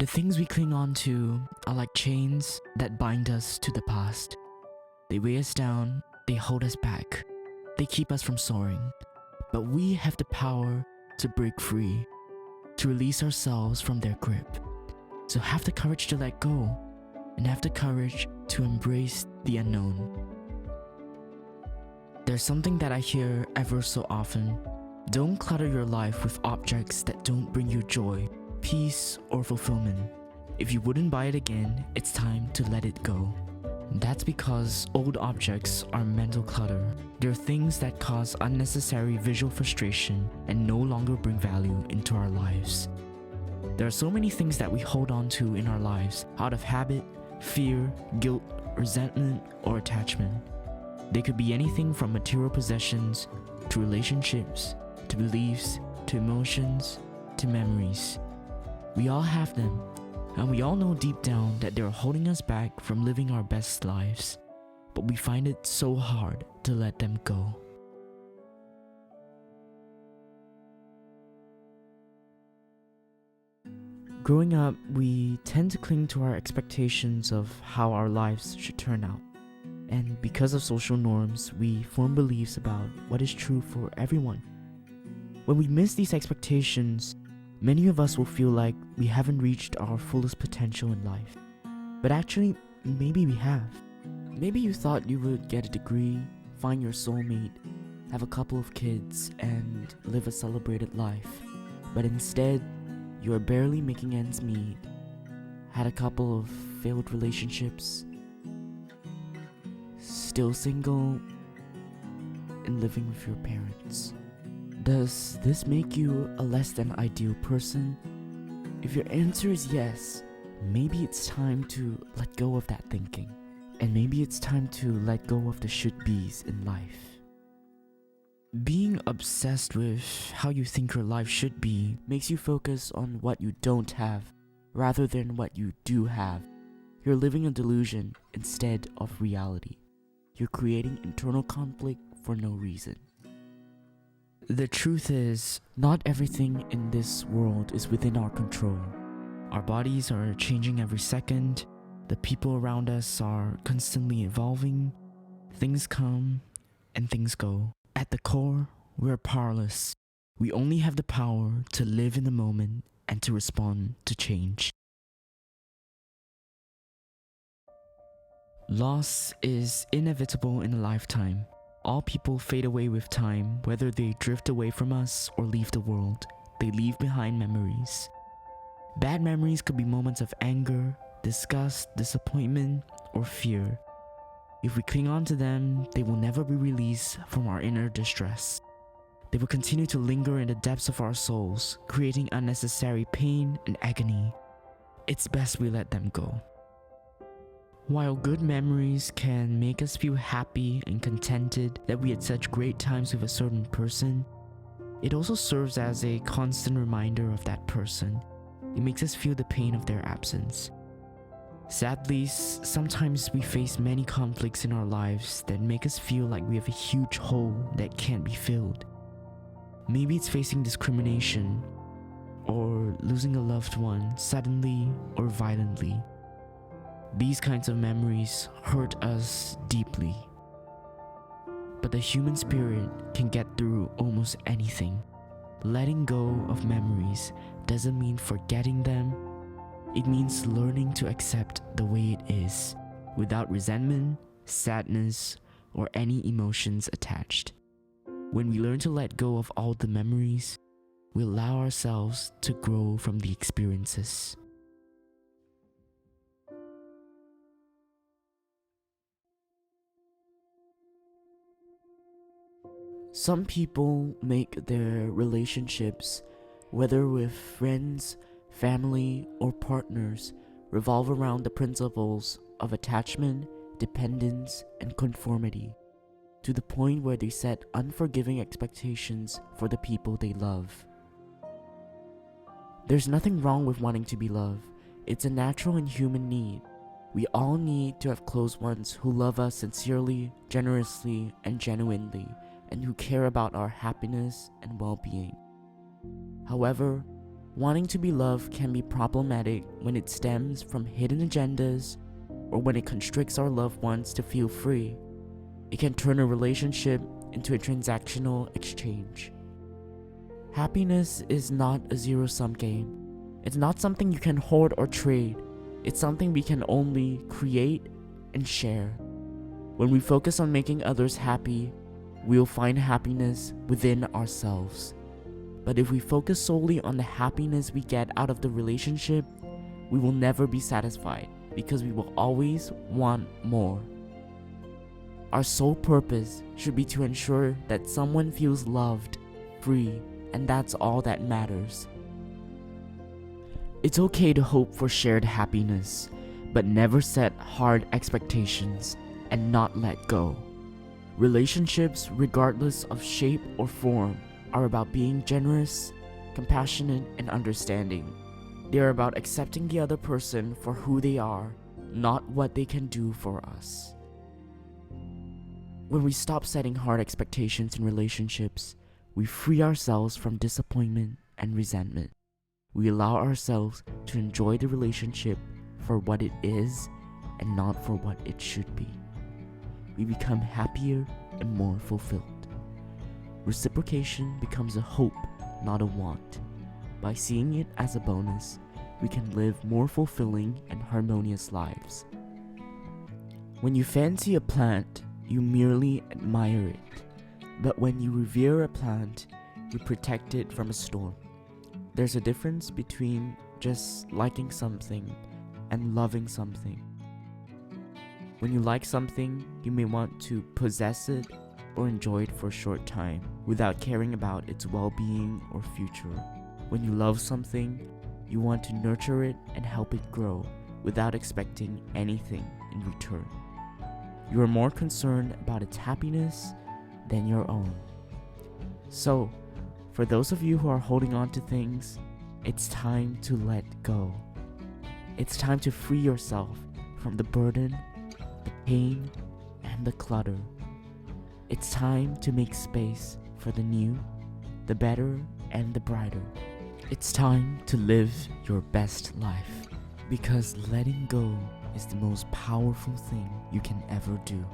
The things we cling on to are like chains that bind us to the past. They weigh us down, they hold us back, they keep us from soaring. But we have the power to break free, to release ourselves from their grip. So have the courage to let go, and have the courage to embrace the unknown. There's something that I hear ever so often. Don't clutter your life with objects that don't bring you joy, peace, or fulfillment. If you wouldn't buy it again, it's time to let it go. That's because old objects are mental clutter. They're things that cause unnecessary visual frustration and no longer bring value into our lives. There are so many things that we hold on to in our lives out of habit, fear, guilt, resentment, or attachment. They could be anything from material possessions to relationships, to beliefs, to emotions, to memories. We all have them, and we all know deep down that they're holding us back from living our best lives, but we find it so hard to let them go. Growing up, we tend to cling to our expectations of how our lives should turn out. And because of social norms, we form beliefs about what is true for everyone. When we miss these expectations, many of us will feel like we haven't reached our fullest potential in life. But actually, maybe we have. Maybe you thought you would get a degree, find your soulmate, have a couple of kids, and live a celebrated life. But instead, you are barely making ends meet, had a couple of failed relationships, still single, and living with your parents. Does this make you a less than ideal person? If your answer is yes, maybe it's time to let go of that thinking. And maybe it's time to let go of the should-bes in life. Being obsessed with how you think your life should be makes you focus on what you don't have rather than what you do have. You're living a delusion instead of reality. You're creating internal conflict for no reason. The truth is, not everything in this world is within our control. Our bodies are changing every second. The people around us are constantly evolving. Things come and things go. At the core, we're powerless. We only have the power to live in the moment and to respond to change. Loss is inevitable in a lifetime. All people fade away with time, whether they drift away from us or leave the world. They leave behind memories. Bad memories could be moments of anger, disgust, disappointment, or fear. If we cling on to them, they will never be released from our inner distress. They will continue to linger in the depths of our souls, creating unnecessary pain and agony. It's best we let them go. While good memories can make us feel happy and contented that we had such great times with a certain person, it also serves as a constant reminder of that person. It makes us feel the pain of their absence. Sadly, sometimes we face many conflicts in our lives that make us feel like we have a huge hole that can't be filled. Maybe it's facing discrimination, or losing a loved one suddenly or violently. These kinds of memories hurt us deeply. But the human spirit can get through almost anything. Letting go of memories doesn't mean forgetting them. It means learning to accept the way it is, without resentment, sadness, or any emotions attached. When we learn to let go of all the memories, we allow ourselves to grow from the experiences. Some people make their relationships, whether with friends, family, or partners, revolve around the principles of attachment, dependence, and conformity, to the point where they set unforgiving expectations for the people they love. There's nothing wrong with wanting to be loved. It's a natural and human need. We all need to have close ones who love us sincerely, generously, and genuinely, and who care about our happiness and well-being. However, Wanting to be loved can be problematic when it stems from hidden agendas or when it constricts our loved ones to feel free. It can turn a relationship into a transactional exchange. Happiness is not a zero-sum game. It's not something you can hoard or trade. It's something we can only create and share. When we focus on making others happy, we'll find happiness within ourselves. But if we focus solely on the happiness we get out of the relationship, we will never be satisfied because we will always want more. Our sole purpose should be to ensure that someone feels loved, free, and that's all that matters. It's okay to hope for shared happiness, but never set hard expectations and not let go. Relationships, regardless of shape or form, are about being generous, compassionate, and understanding. They are about accepting the other person for who they are, not what they can do for us. When we stop setting hard expectations in relationships, we free ourselves from disappointment and resentment. We allow ourselves to enjoy the relationship for what it is and not for what it should be. We become happier and more fulfilled. Reciprocation becomes a hope, not a want. By seeing it as a bonus, we can live more fulfilling and harmonious lives. When you fancy a plant, you merely admire it. But when you revere a plant, you protect it from a storm. There's a difference between just liking something and loving something. When you like something, you may want to possess it or enjoy it for a short time without caring about its well-being or future. When you love something, you want to nurture it and help it grow without expecting anything in return. You are more concerned about its happiness than your own. So, for those of you who are holding on to things, it's time to let go. It's time to free yourself from the burden, the pain, and the clutter. It's time to make space for the new, the better, and the brighter. It's time to live your best life, because letting go is the most powerful thing you can ever do.